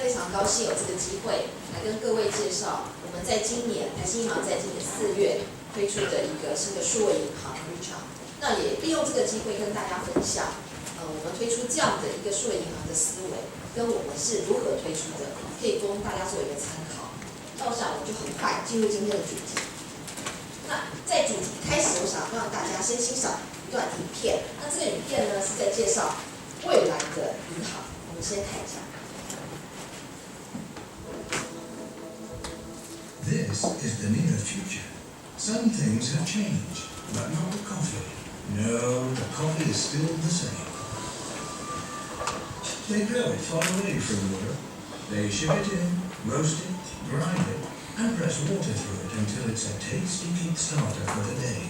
非常高兴有这个机会来跟各位介绍我们在今年台新银行在今年4月推出的一个新的数位银行 Richard。那也利用这个机会跟大家分享，我们推出这样的一个数位银行的思维，跟我们是如何推出的，可以供大家做一个参考。那我想我们就很快进入今天的主题。那在主题开始，我想让大家先欣赏一段影片。那这个影片呢是在介绍未来的银行，我们先看一下。This is the near future. Some things have changed, but not the coffee. No, the coffee is still the same. They grow it far away from water. They ship it in, roast it, grind it, and press water through it until it's a tasty kickstarter for the day.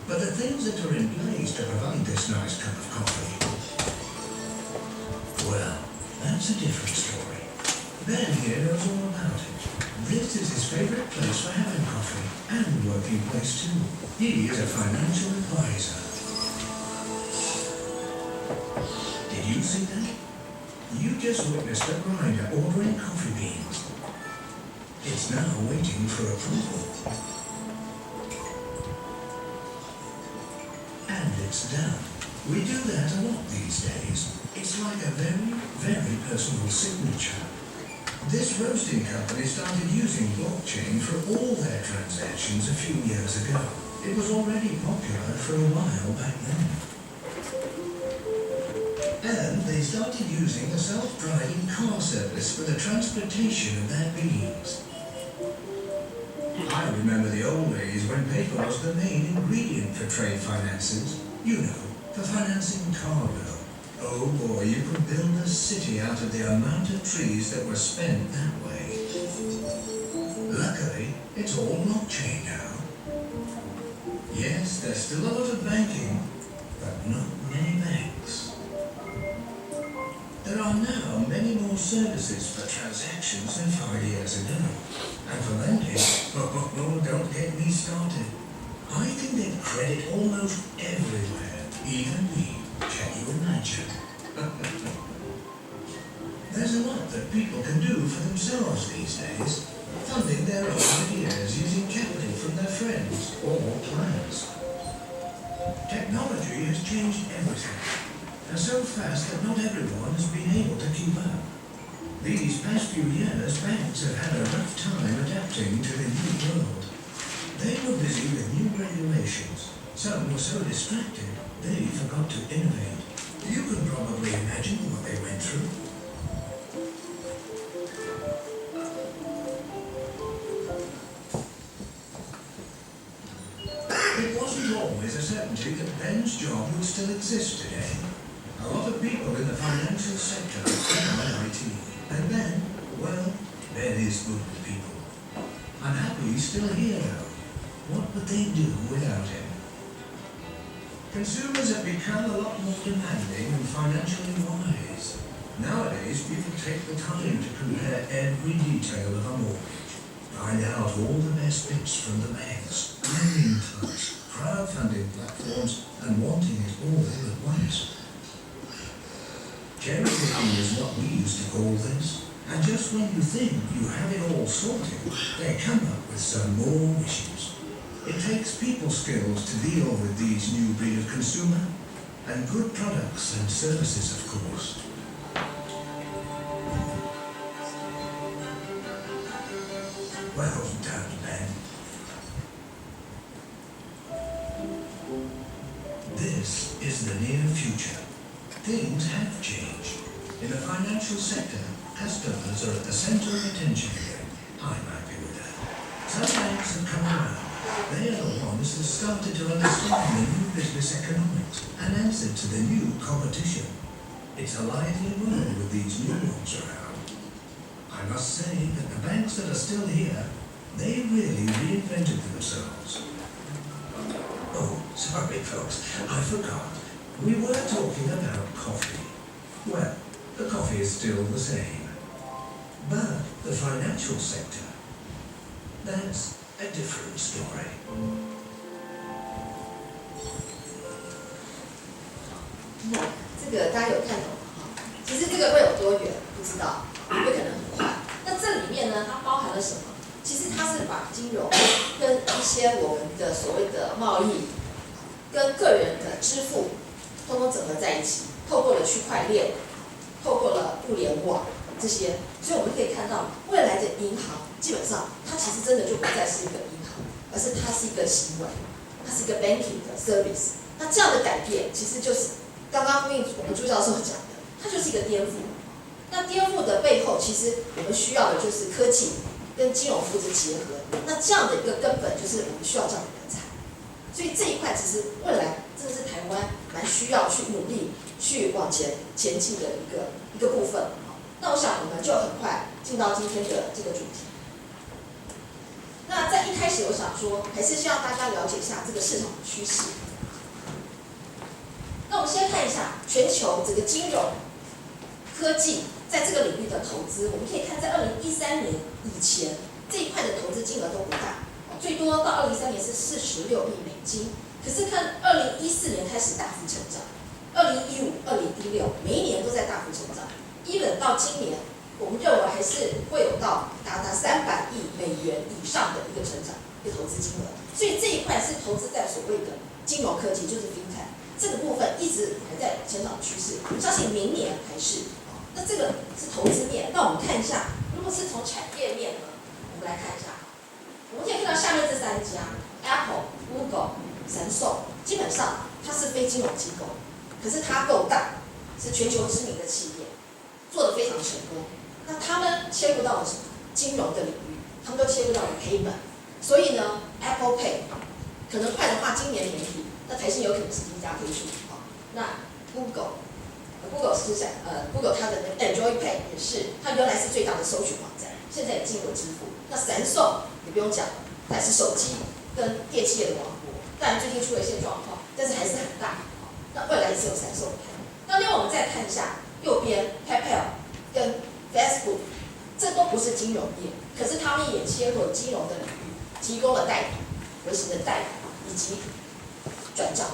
But the things that are in place to provide this nice cup of coffee, well, that's a different story. Ben here knows all about it. This is his favorite place for having coffee, and working place too. He is a financial advisor. Did you see that? You just witnessed a grinder ordering coffee beans. It's now waiting for approval. And it's done. We do that a lot these days. It's like a very, very personal signature. This roasting company started using blockchain for all their transactions a few years ago. It was already popular for a while back then. And they started using a self-driving car service for the transportation of their beans. I remember the old days when paper was the main ingredient for trade finances. You know, for financing cargo. Oh boy, you could build a city out of the amount of trees that were spent that way. Luckily, it's all blockchain now. Yes, there's still a lot of banking, but not many banks. There are now many more services for transactions than 5 years ago. And for lending, oh, don't get me started. I can get credit almost everywhere, even me. Can you imagine? There's a lot that people can do for themselves these days, funding their own ideas using capital from their friends or clients. Technology has changed everything, and so fast that not everyone has been able to keep up. These past few years, banks have had a rough time adapting to the new world. They were busy with new regulations. Some were so distracted, they forgot to innovate. You can probably imagine what they went through. It wasn't always a certainty that Ben's job would still exist today. A lot of people in the financial sector are in IT. And Ben, well, Ben is good with people. I'm happy he's still here though. What would they do without him? Consumers have become a lot more demanding and financially wise. Nowadays, people take the time to compare every detail of a mortgage, find out all the best bits from the banks, lending clubs, crowdfunding platforms, and wanting it all at once. Cherry picking is what we used to call this, and just when you think you have it all sorted, they come up with some more wishes. It takes people skills to deal with these new breed of consumer, and good products and services, of course. Well done, Ben. This is the near future. Things have changed. In the financial sector, customers are at the center of attention here. I'm happy with that. Some banks have come around. They are the ones that started to understand the new business economics and answered to the new competition. It's a lively world with these new ones around. I must say that the banks that are still here, they really reinvented themselves. Oh, sorry folks, I forgot. We were talking about coffee. Well, the coffee is still the same. But the financial sector, that's a different story. 那这个大家有看懂吗？其实这个会有多远不知道，也可能很快。那这里面呢，它包含了什么？其实它是把金融跟一些我们的所谓的贸易，跟个人的支付，通通整合在一起，透过了区块链，透过了物联网这些，所以我们可以看到，未来的银行基本上它其实真的就不再是一个银行，而是它是一个行为，它是一个 banking 的 service。那这样的改变，其实就是刚刚我们朱教授讲的，它就是一个颠覆。那颠覆的背后，其实我们需要的就是科技跟金融扶植结合。那这样的一个根本，就是我们需要这样的人才。所以这一块其实未来真的是台湾蛮需要去努力去往前进的一个部分。那我想我们就很快进到今天的这个主题。那在一开始，我想说，还是希望大家了解一下这个市场的趋势。那我们先看一下全球这个金融科技在这个领域的投资，我们可以看在2013年以前这一块的投资金额都不大，最多到2013年是46亿美金。可是看2014年开始大幅成长，2015、2016每一年都在大幅成长。even 到今年，我们认为还是会有到达300亿美元以上的一个成长，一个投资金额。所以这一块是投资在所谓的金融科技，就是 FinTech 这个部分一直还在成长趋势，我们相信明年还是。那这个是投资面，那我们看一下，如果是从产业面呢，我们来看一下，我们可以看到下面这3家 ，Apple、Google、Samsung，基本上它是非金融机构，可是它够大，是全球知名的企业，做得非常成功。那他们切入到了什么？金融的领域，他们都切入到了 payment。所以呢 ，Apple Pay 可能快的话，今年年底，那台新有可能是第一家推出。那 Google 是Google 它的Android Pay 也是，它原来是最大的搜寻网站，现在也进入支付。那Samsung也不用讲了，它是手机跟电器业的王国，当然最近出了一些状况，但是还是很大。那未来也是有Samsung Pay。那另外我们再看一下右边 PayPal 跟 Facebook， 这都不是金融业，可是他们也切入了金融的领域，提供了代理、微型的代理以及转账，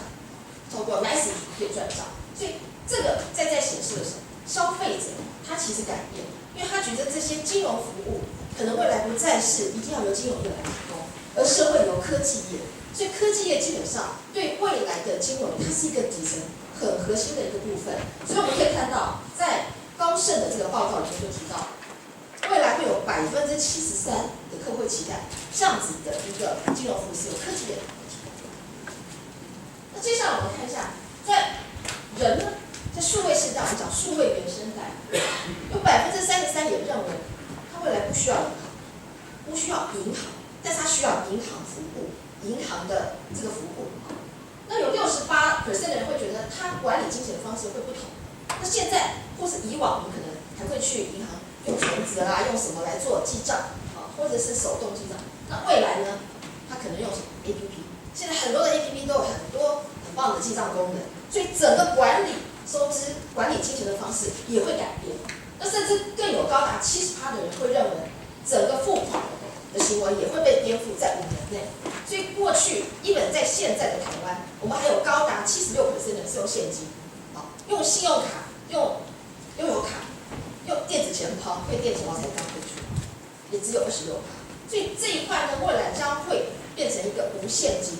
透过 Message 可以转账，所以这个在显示了什么？消费者他其实改变，因为他觉得这些金融服务可能未来不再是一定要由金融业来提供，而是会由科技业。所以科技业基本上对未来的金融，它是一个底层很核心的一个部分。所以我们可以看到，在高盛的这个报告里面就提到，未来会有73%的客户期待这样子的一个金融服务是由科技业来提供。那接下来我们看一下，在人呢，在数位时代，我们讲数位原生代，有33%也认为他未来不需要银行，不需要银行，但是他需要银行服务，银行的这个服务。那有68%的人会觉得他管理金钱的方式会不同。那现在或是以往，我们可能还会去银行用存折啊，用什么来做记账啊，或者是手动记账。那未来呢，他可能用什么 APP？ 现在很多的 APP 都有很多很棒的记账功能，所以整个管理收支、管理金钱的方式也会改变。那甚至更有高达70%的人会认为，整个付款的行为也会被颠覆在5年内。所以过去，even在现在的台湾，我们还有高达76%的人是用现金，用信用卡、用悠游卡、用电子钱包，因为电子钱包才刚推出，也只有26%。所以这一块呢，未来将会变成一个无现金，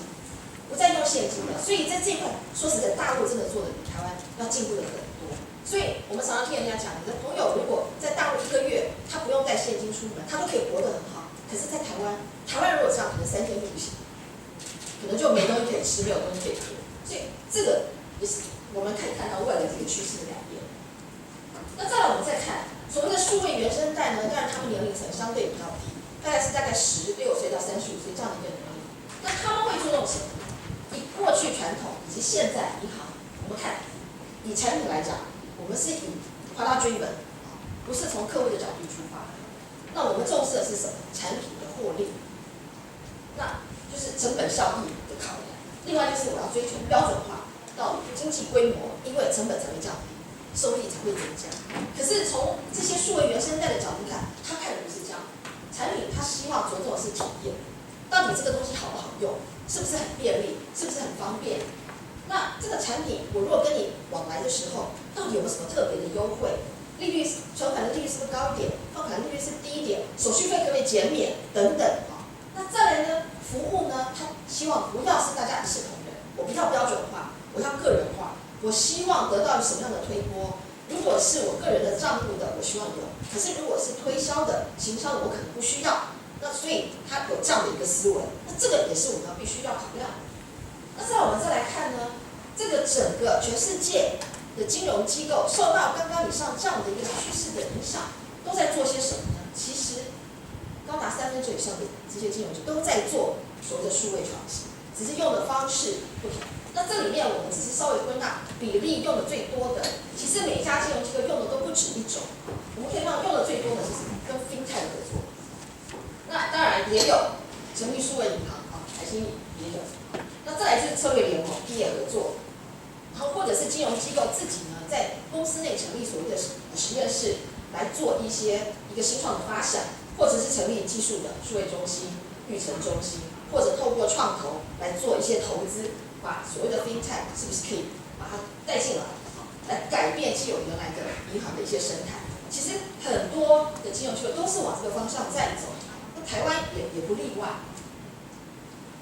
不再用现金了。所以在这一块，说实在，大陆真的做的比台湾要进步的很多。所以我们常常听人家讲，你的朋友如果在大陆1个月，他不用带现金出门，他都可以活得很好。可是，在台湾如果这样，可能3天就不行，可能就没东西可以吃，没有东西可以喝。所以这个也是我们可以看到未来这个趋势的改变。那再来，我们再看所谓的数位原生代呢，当然他们年龄层相对比较低，大概16岁到35岁这样的一个年龄。那他们会注重什么？以过去传统以及现在银行，我们看以产品来讲，我们是以 product driven， 不是从客户的角度出发。那我们重视的是什么？产品的获利，那就是成本效益的考量。另外就是我要追求标准化到经济规模，因为成本才会降低，收益才会增加。可是从这些数位原生代的角度看，他看的不是这样，产品他希望着重的是体验，到底这个东西好不好用，是不是很便利，是不是很方便？那这个产品我如果跟你往来的时候，到底有没有什么特别的优惠？利率存款的利率是不是高一点，放款利率是低一点，手续费可不可以减免等等啊。那再来呢，服务呢，他希望不要是大家一视同仁，我不要标准化，我要个人化，我希望得到什么样的推波？如果是我个人的账户的，我希望有；可是如果是推销的、行销的，我可能不需要。那所以他有这样的一个思维，那这个也是我们必须要考量的。那我们再来看呢，这个整个全世界的金融机构受到刚刚以上这样的一个趋势的影响，都在做些什么呢？其实高达1/3以上的这些金融机构都在做所谓的数位创新，只是用的方式不同。那这里面我们只是稍微归纳比例用的最多的，其实每一家金融机构用的都不止一种。我们可以看到用的最多的是什么？跟 FinTech 合作。那当然也有成立数位银行啊，台新也有。那再来就是策略联盟、毕业合作，然后或者是金融机构自己呢，在公司内成立所谓的实验室，来做一个新创的发想，或者是成立技术的数位中心、育成中心，或者透过创投来做一些投资，把所谓的 FinTech 是不是可以把它带进来，来改变既有原来的银行的一些生态。其实很多的金融机构都是往这个方向在走，那台湾也不例外。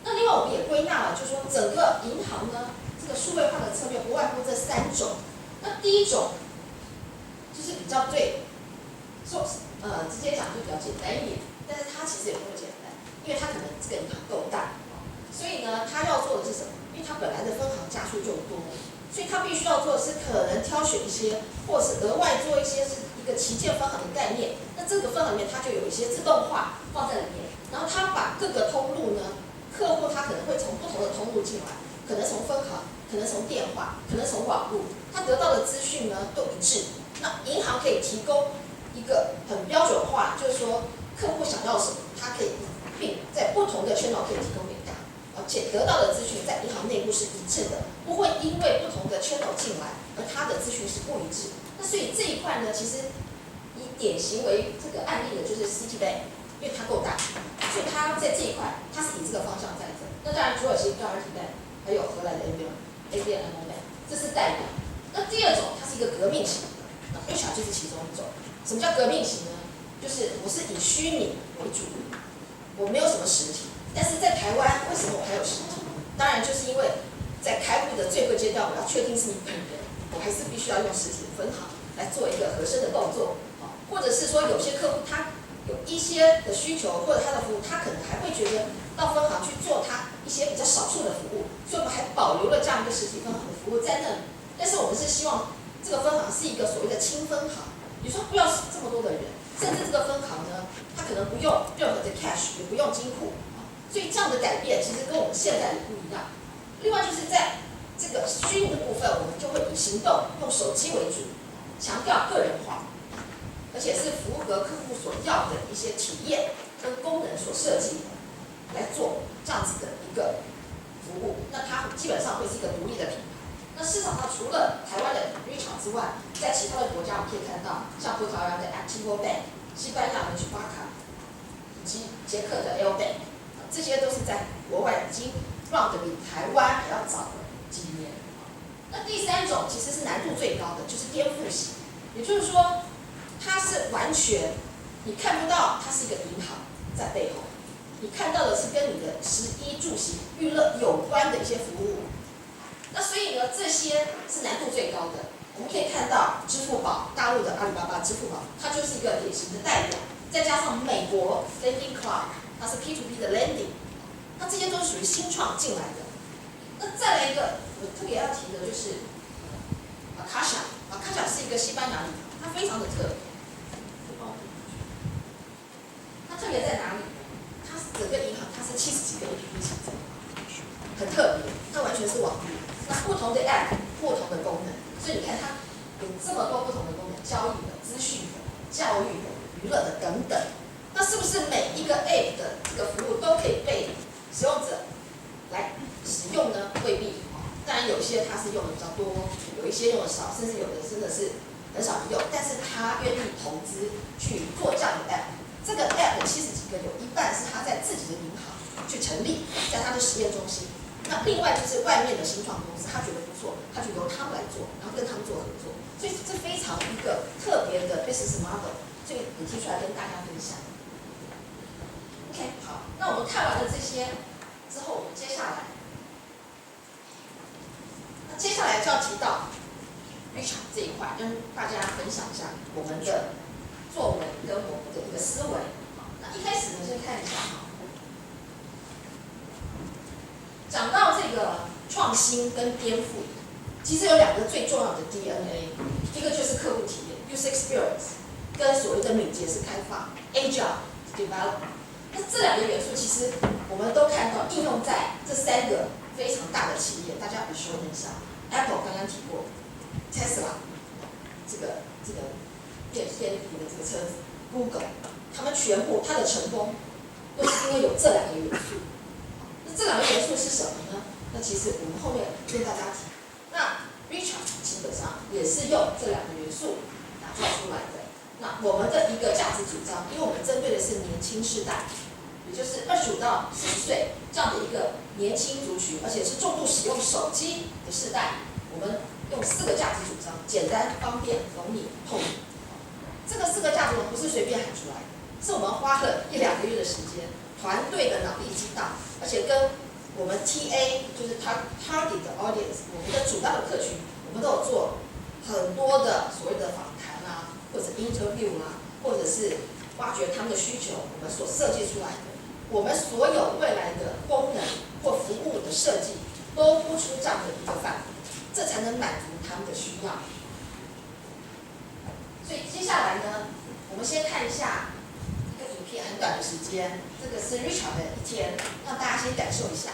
那另外我们也归纳了，就是说整个银行呢，这个数位化的策略不外乎这3种。那第一种就是比较直接讲就比较简单一点，但是它其实也不那么简单，因为它可能这个银行够大，所以呢，它要做的是什么？因为它本来的分行家数就多，所以它必须要做的是可能挑选一些，或者是额外做一些是一个旗舰分行的概念。那这个分行里面它就有一些自动化放在里面，然后它把各个通路呢，客户他可能会从不同的通路进来，可能从分行，可能从电话，可能从网络，他得到的资讯呢都一致。那银行可以提供一个很标准化，就是说客户想要什么，他可以并在不同的channel可以提供给他，而且得到的资讯在银行内部是一致的，不会因为不同的channel进来而他的资讯是不一致。那所以这一块呢，其实以典型为这个案例的就是 Citibank， 因为它够大，所以它在这一块它是以这个方向在走。那当然土耳其 Garanti Bank， 还有荷兰的 ABN AMRO Bank， 这是代表。那第二种它是一个革命型的，那 HR 就是其中一种。什么叫革命型呢？就是我是以虚拟为主，我没有什么实体。但是在台湾，为什么我还有实体？当然就是因为在开户的最后阶段，我要确定是你本人，我还是必须要用实体的分行来做一个核身的动作。或者是说有些客户他有一些的需求，或者他的服务，他可能还会觉得到分行去做他一些比较少数的服务，所以我们还保留了这样一个实体分行的服务在那里。但是我们是希望这个分行是一个所谓的轻分行，比如说不要这么多的人，甚至这个分行呢，它可能不用任何的 cash， 也不用金库，所以这样的改变其实跟我们现在也不一样。另外就是在这个虚拟的部分，我们就会以行动用手机为主，强调个人化。而且是符合客户所要的一些体验跟功能所设计的，来做这样子的一个服务。那它基本上会是一个独立的品牌。那市场上除了台湾的 Richart 之外，在其他的国家我们可以看到，像葡萄牙的 Activo Bank、西班牙的 Chivaka， 以及捷克的 L Bank， 这些都是在国外已经 run 的比台湾还要早了几年。那第三种其实是难度最高的，就是颠覆型，也就是说，它是完全你看不到它是一个银行在背后，你看到的是跟你的食衣住行娱乐有关的一些服务。那所以呢，这些是难度最高的。我们可以看到支付宝，大陆的阿里巴巴支付宝，它就是一个典型的代表。再加上美国 Lending Club， 它是 P2P 的 Lending， 它这些都是属于新创进来的。那再来一个我特别要提的就是Caixa是一个西班牙银行，它非常的特别。它特别在哪里？它整个银行它是70几个 APP 形成，很特别，它完全是网络。那不同的 App， 不同的功能，所以你看它有这么多不同的功能，交易的、资讯的、教育的、娱乐的等等。那是不是每一个 App 的这个服务都可以被使用者来使用呢？未必。当然有些它是用的比较多，有一些用的少，甚至有的真的是很少用，但是他愿意投资去做这样的 App。这个 App 70几个，有一半是他在自己的银行去成立，在他的实验中心。那另外就是外面的新创公司，他觉得不错，他就由他们来做，然后跟他们做合作。所以这非常一个特别的 business model， 所以也提出来跟大家分享。OK， 好，那我们看完了这些之后，我们接下来就要提到 Richard 这一块，跟大家分享一下我们的作为跟我们的一个思维。那一开始呢，先看一下哈，讲到这个创新跟颠覆，其实有两个最重要的 DNA， 一个就是客户体验 （user experience） 跟所谓的敏捷式开发 （agile development）。那这两个元素其实我们都看到应用在这三个非常大的企业，大家耳熟能详。Apple 刚刚提过 ，Tesla 这个电梯的这个车子 ，Google 他们全部它的成功都是因为有这两个元素。那这两个元素是什么呢？那其实我们后面跟大家提。那 Richard 基本上也是用这两个元素打造出来的。那我们的一个价值主张，因为我们针对的是年轻世代，也就是25到40岁这样的一个年轻族群，而且是重度使用手机的世代，我们用4个价值主张：简单、方便、容易、透明。这个4个价值我们不是随便喊出来的，是我们花了1、2个月的时间，团队的脑力激荡，而且跟我们 TA 就是 target 的 audience， 我们的主要的客群，我们都有做很多的所谓的访谈啊，或者 interview 啊，或者是挖掘他们的需求，我们所设计出来的，我们所有未来的功能或服务的设计，都不出这样的一个范围，这才能满足他们的需要。所以接下来呢，我们先看一下一个影片，很短的时间，这个是 Richard 的一天，让大家先感受一下。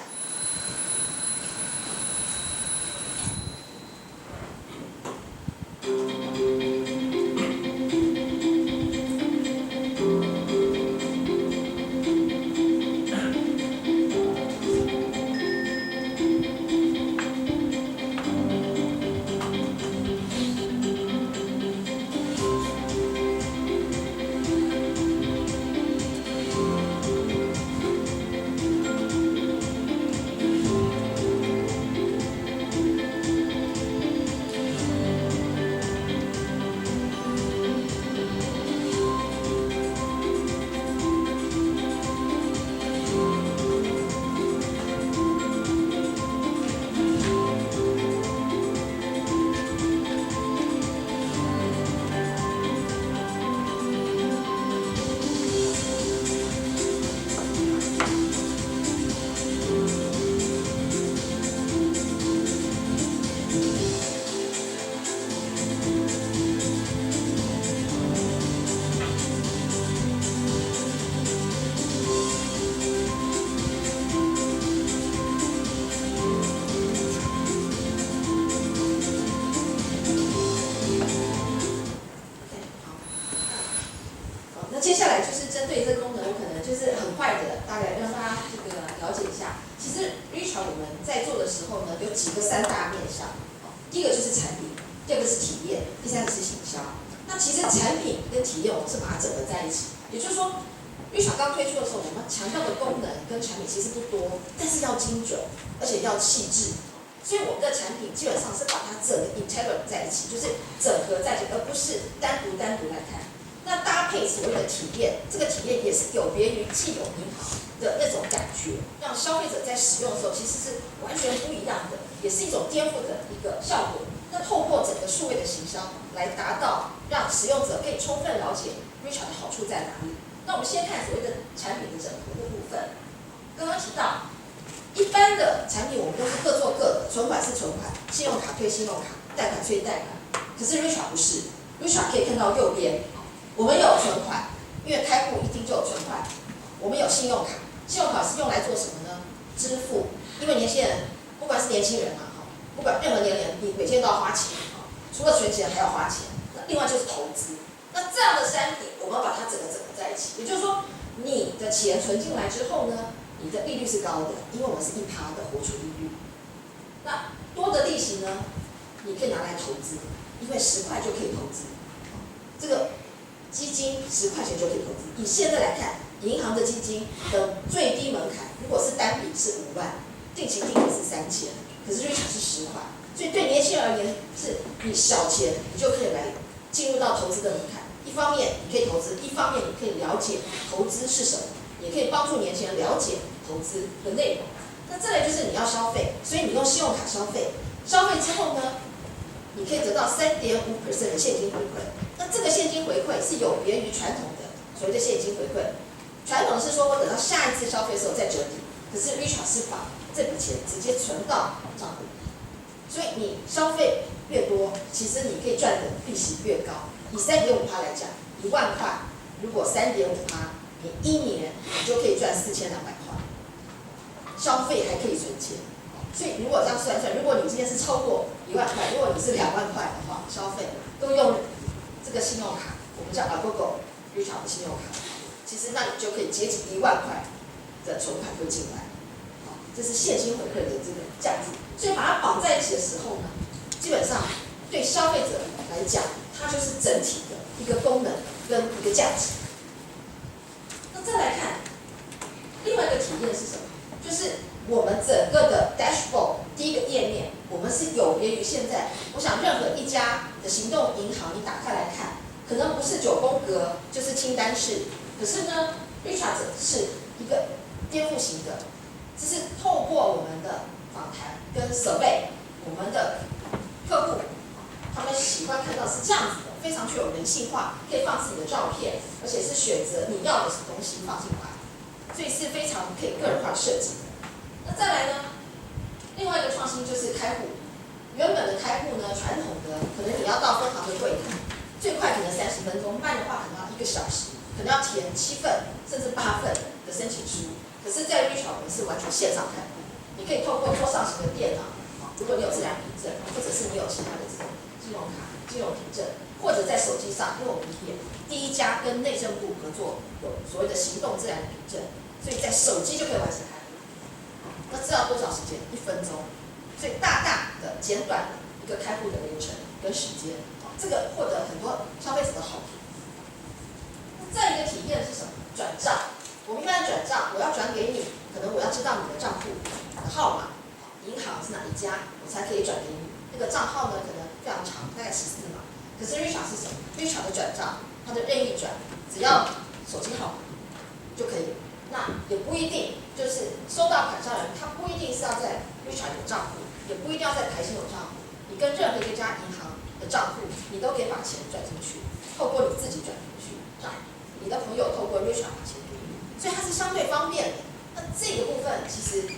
接下来就是针对这个功能，我可能就是很快的，大概让大家这个了解一下。其实 Richard 我们在做的时候呢，有几个3大面向。第一个就是产品，第二个是体验，第三个是行销。那其实产品跟体验我们是把它整合在一起，也就是说 ，Richard 刚推出的时候，我们强调的功能跟产品其实不多，但是要精准，而且要细致。所以我们的产品基本上是把它整个 integrate 在一起，就是整合在一起，而不是单独来看。那搭配所谓的体验，这个体验也是有别于既有银行的那种感觉，让消费者在使用的时候其实是完全不一样的，也是一种颠覆的一个效果。那透过整个数位的行销来达到让使用者可以充分了解 Richard 的好处在哪里。那我们先看所谓的产品的整合的部分。刚刚提到，一般的产品我们都是各做各的，存款是存款，信用卡推信用卡，贷款催贷款。可是 Richard 不是 ，Richard 可以看到右边。我们有存款，因为开户一定就有存款。我们有信用卡，信用卡是用来做什么呢？支付，因为年轻人，不管是年轻人嘛，不管任何年龄，你每天都要花钱，除了存钱还要花钱。那另外就是投资。那这样的商品，我们把它整合在一起，也就是说，你的钱存进来之后呢，你的利率是高的，因为我们是1%的活储利率。那多的利息呢，你可以拿来投资，因为10块就可以投资。这个基金10块钱就可以投资。以现在来看，银行的基金的最低门槛，如果是单笔是5万，定期定额是3000，可是Richard是10块，所以对年轻人而言，是你小钱你就可以来进入到投资的门槛。一方面你可以投资，一方面你可以了解投资是什么，也可以帮助年轻人了解投资的内容。那再来就是你要消费，所以你用信用卡消费，消费之后呢，你可以得到3.5% 的现金回馈。那这个现金回馈是有别于传统的所谓的现金回馈。传统是说我等到下一次消费的时候再整理，可是 Richart 是把这笔钱直接存到账户，所以你消费越多，其实你可以赚的利息越高。以3.5%来讲，1万块，如果3.5%，你1年你就可以赚4200块，消费还可以存钱。所以如果这样算算，如果你今天是超过1万块，如果你是2万块的话，消费都用这个信用卡，我们叫 Agogo Richart 的信用卡，其实那你就可以接近1万块的存款会进来。这是现金回馈的这个价值，所以把它绑在一起的时候呢，基本上对消费者来讲，它就是整体的一个功能跟一个价值。那再来看另外一个体验是什么？就是我们整个的 dashboard 第一个页面，我们是有别于现在。我想任何一家的行动银行，你打开来看，可能不是9宫格，就是清单式。可是呢 ，Richart 是一个颠覆型的。这是透过我们的访谈跟survey，我们的客户他们喜欢看到是这样子的，非常具有人性化，可以放自己的照片，而且是选择你要的东西放进来，所以是非常可以个人化设计的。那再来呢，另外一个创新就是开户。原本的开户呢，传统的可能你要到分行的柜台，最快可能30分钟，慢的话可能要1个小时，可能要填7份甚至8份的申请书。可是，在 Richart 我们是完全线上开户，你可以透过桌上型的电脑，如果你有自然凭证，或者是你有其他的这种金融卡、金融凭证，或者在手机上，因为我们也第一家跟内政部合作，有所谓的行动自然凭证，所以在手机就可以完成开户。那这要多少时间？1分钟，所以大大的减短了一个开户的流程跟时间，这个获得很多消费者的好评。再一个体验是什么？转账。我们一般转账，我要转给你，可能我要知道你的账户的号码，银行是哪一家，我才可以转给你。那个账号呢，可能非常长，大概14码。可是 Richart 是什么 ？Richart 的转账，它的任意转，只要手机号码就可以了。那也不一定，就是收到款项的人，他不一定是要在 Richart 有账户，也不一定要在台新有账户。你跟任何一家银行的账户，你都可以把钱转进去，透过你自己转进去，你的朋友透过 Richart 把钱给你。所以它是相对方便的。那这个部分其实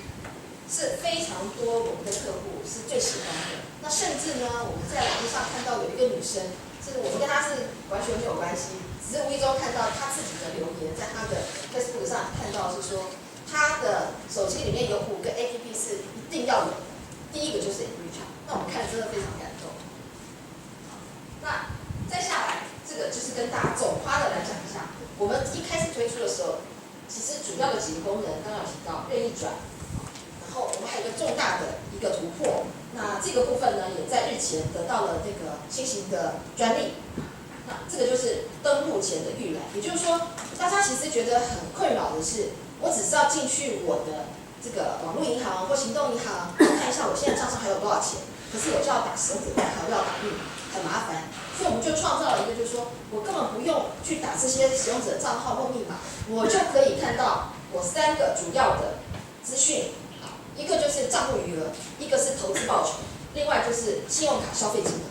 是非常多我们的客户是最喜欢的。那甚至呢，我们在网络上看到有一个女生，是我们跟她是完全没有关系，只是无意中看到她自己的留言，在她的 Facebook 上看到是说，她的手机里面有5个 APP 是一定要有的。第一个就是 Richart， 那我们看真的非常感动。那再下来，这个就是跟大家总夸的来讲一下，我们一开始推出的时候。其实主要的几个功能，刚刚有提到任意转，然后我们还有一个重大的一个突破。那这个部分呢，也在日前得到了这个新型的专利。那这个就是登录前的预览，也就是说，大家其实觉得很困扰的是，我只是要进去我的这个网络银行或行动银行看一下我现在账上还有多少钱，可是我就要打使用者代号，要打密码，很麻烦。所以我们就创造了一个，就是说我根本不用去打这些使用者账号或密码，我就可以看到我3个主要的资讯，一个就是账户余额，一个是投资报酬，另外就是信用卡消费金额。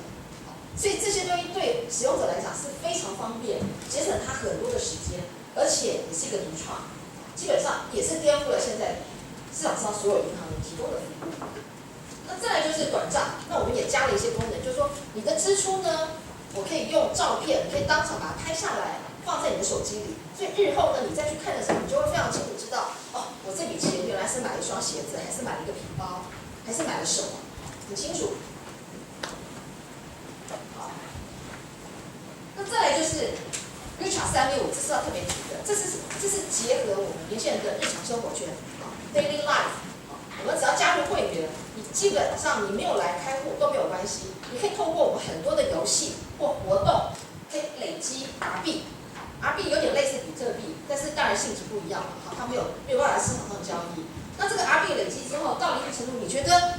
所以这些东西对使用者来讲是非常方便，节省他很多的时间，而且也是一个独创，基本上也是颠覆了现在市场上所有银行提供的服务。那再来就是转账，那我们也加了一些功能，就是说你的支出呢，我可以用照片，可以当场把它拍下来，放在你的手机里。所以日后呢，你再去看的时候，你就会非常清楚知道，哦，我这笔钱原来是买了一双鞋子，还是买了一个皮包，还是买了什么，很清楚。好，那再来就是 Richart 365，这是要特别提的，这是结合我们年轻人的日常生活圈 ，daily life。我们只要加入会员，你基本上你没有来开户都没有关系，你可以透过我们很多的游戏或活动，可以累积 RB。RB 有点类似比特币，但是当然性质不一样嘛，好，它没有办法在市场上交易。那这个 RB 累积之后，到了一定程度，你觉得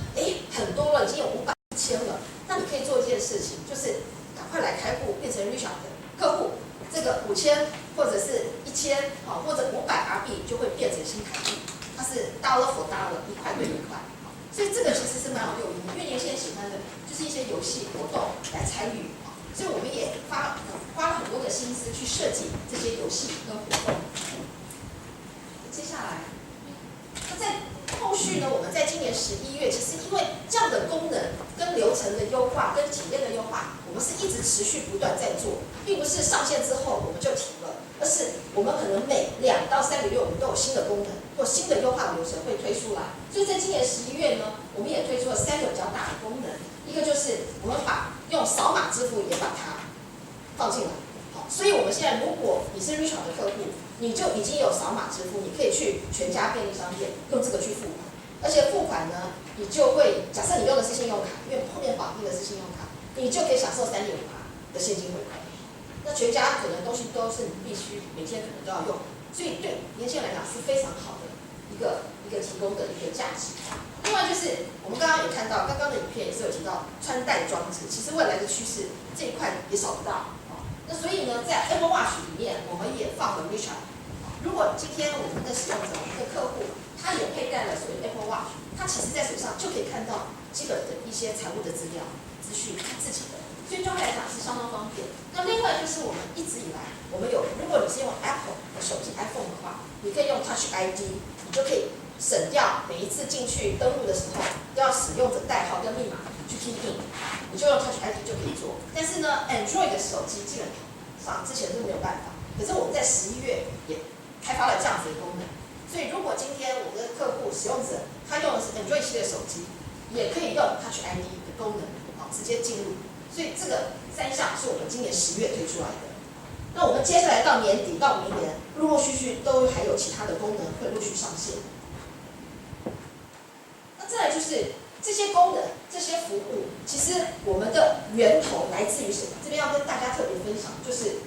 很多了，已经有500、1000了，那你可以做一件事情，就是赶快来开户，变成 Richart 的客户，这个5000或者是1000，好，或者500 RB 就会变成新台币，它是dollar for dollar，一块对一块。所以这个其实是蛮有诱因的，因为年轻人喜欢的就是一些游戏活动来参与，所以我们也花了很多的心思去设计这些游戏跟活动。接下来，那在后续呢，我们在今年11月，其实因为这样的功能跟流程的优化、跟体验的优化，我们是一直持续不断在做，并不是上线之后我们就停了，而是我们可能每2到3个月，我们都有新的功能或新的优化流程会推出来。所以在今年11月呢，我们也推出了3个比较大的功能，一个就是我们把用扫码支付也把它放进来。好，所以我们现在如果你是 Richart 的客户，你就已经有扫码支付，你可以去全家便利商店用这个去付款，而且付款呢，你就会假设你用的是信用卡，因为后面绑定的是信用卡，你就可以享受3.5%的现金回馈。那全家可能东西都是你必须每天可能都要用，所以对年轻人来讲是非常好的一个提供的一个价值。另外就是我们刚刚也看到，刚刚的影片也是有提到穿戴装置，其实未来的趋势这一块也少不到。那所以呢，在 Apple Watch 里面，我们也放了 Richart。如果今天我们的使用者、我们的客户，他也佩戴了所谓的 Apple Watch， 他其实在手上就可以看到基本的一些财务的资料、资讯，他自己的，所以对他来讲是相当方便。那另外就是我们一直以来，我们有，如果你是用 Apple 的手机 iPhone 的话，你可以用 Touch ID， 你就可以省掉每一次进去登录的时候都要使用者代号跟密码去 key in， 你就用 Touch ID 就可以做。但是呢 ，Android 的手机基本上之前是没有办法，可是我们在11月也开发了这样子的功能。所以如果今天我们的客户使用者他用的是 Android 系列手机，也可以用 Touch ID 的功能，直接进入。所以这个3项是我们今年10月推出来的。那我们接下来到年底到明年，陆陆续续都还有其他的功能会陆续上线。那再来就是这些功能、这些服务，其实我们的源头来自于什么？这边要跟大家特别分享，就是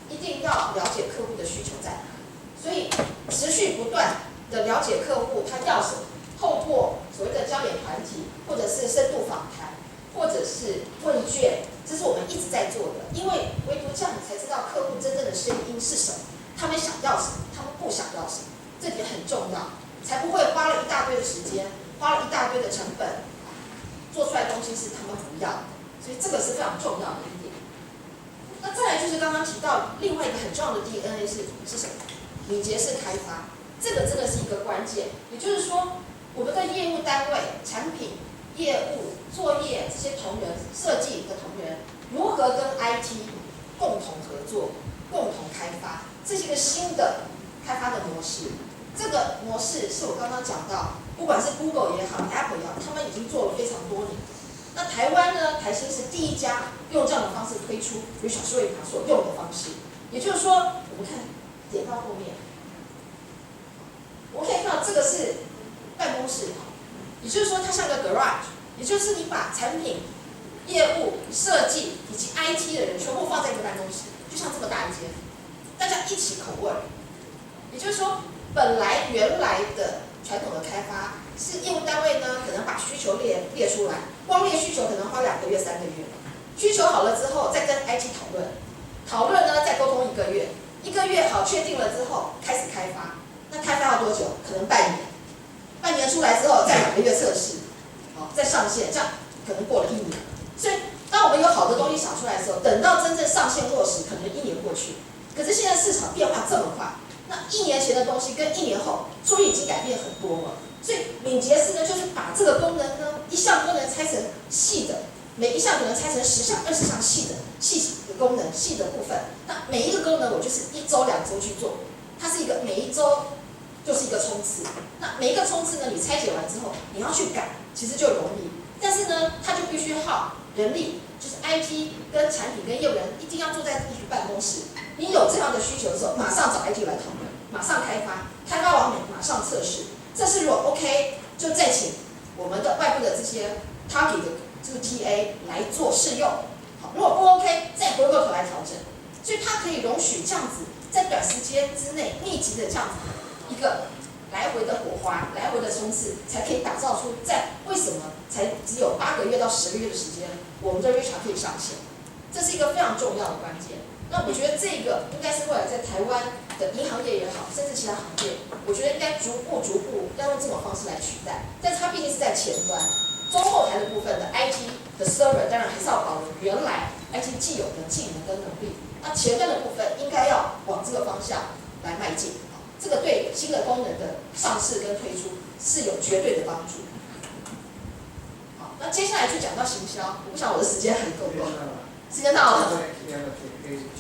一定要了解客户的需求在哪里，所以持续不断的了解客户他要什么，透过所谓的焦点团体，或者是深度访谈，或者是问卷，这是我们一直在做的。因为唯独这样，你才知道客户真正的声音是什么，他们想要什么，他们不想要什么，这点很重要，才不会花了一大堆的时间，花了一大堆的成本，做出来的东西是他们不要的。所以这个是非常重要的一点。那再来就是刚刚提到另外一个很重要的 DNA 是什么？敏捷式开发，这个真的是一个关键。也就是说，我们的业务单位、产品、业务、作业这些同仁、设计的同仁，如何跟 IT 共同合作、共同开发，这是一个新的开发的模式。这个模式是我刚刚讲到，不管是 Google 也好 ，Apple 也好，他们已经做了非常多年。那台湾呢，台新是第一家用这样的方式推出 Richart 数位银行所用的方式。也就是说，我们看点到后面，我们可以看到这个是办公室，也就是说它像个 garage， 也就是你把产品、业务、设计以及 IT 的人全部放在一个办公室，就像这么大一间，大家一起口问。也就是说，本来原来的传统的开发是业务单位呢，可能把需求列出来，光列需求可能花2个月、3个月，需求好了之后再跟 IT 讨论呢再沟通1个月，1个月好确定了之后开始开发，那开发要多久？可能半年出来之后再2个月测试，再上线，这样可能过了1年。所以当我们有好的东西想出来的时候，等到真正上线落实，可能1年过去。可是现在市场变化这么快，那1年前的东西跟1年后，说已经改变很多了。所以敏捷式呢，就是把这个功能呢，一项功能拆成细的，每一项可能拆成10项、20项细的功能、细的部分。那每一个功能我就是1周、2周去做，它是一个每一周就是一个冲刺。那每一个冲刺呢，你拆解完之后，你要去改，其实就容易。但是呢，它就必须耗人力，就是 IT 跟产品跟业务人一定要坐在一个办公室。你有这样的需求的时候，马上找 IT 来讨论，马上开发，开发完美马上测试。这是如果 OK， 就再请我们的外部的这些 target 的这个 TA 来做试用。好，如果不 OK， 再回过头来调整。所以它可以容许这样子在短时间之内密集的这样子一个来回的火花，来回的冲刺，才可以打造出在为什么才只有8个月到10个月的时间，我们的 Richart 可以上线。这是一个非常重要的关键。那我觉得这个应该是未来在台湾的银行业也好，甚至其他行业，我觉得应该逐步要用这种方式来取代。但是它毕竟是在前端，中后台的部分的 IT 的 server 当然还是要保留原来 IT 既有的技能跟能力。那前端的部分应该要往这个方向来迈进，这个对新的功能的上市跟推出是有绝对的帮助。好，那接下来就讲到行销，我不想我的时间还够不够？时间到了。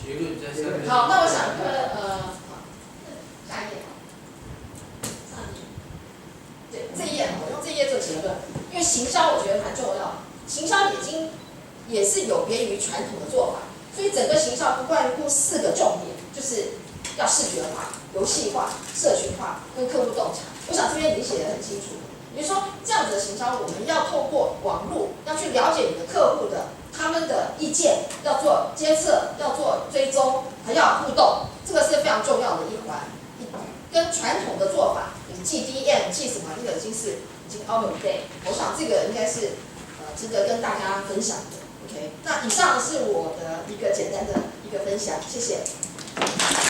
结论在上面。好，那我想下一页。上一页。对，这一页我用这一页做结论，因为行销我觉得蛮重要，行销也是有别于传统的做法，所以整个行销不外乎4个重点，就是要视觉化、游戏化、社群化跟客户洞察。我想这边已经写得很清楚。比如说这样子的行销，我们要透过网络，要去了解你的客户的他们的意见，要做监测，要做追踪，还要互动，这个是非常重要的一环。跟传统的做法，你记 DM 记什么，这个已经 out of date。我想这个应该是值得跟大家分享的。OK， 那以上是我的一个简单的一个分享，谢谢。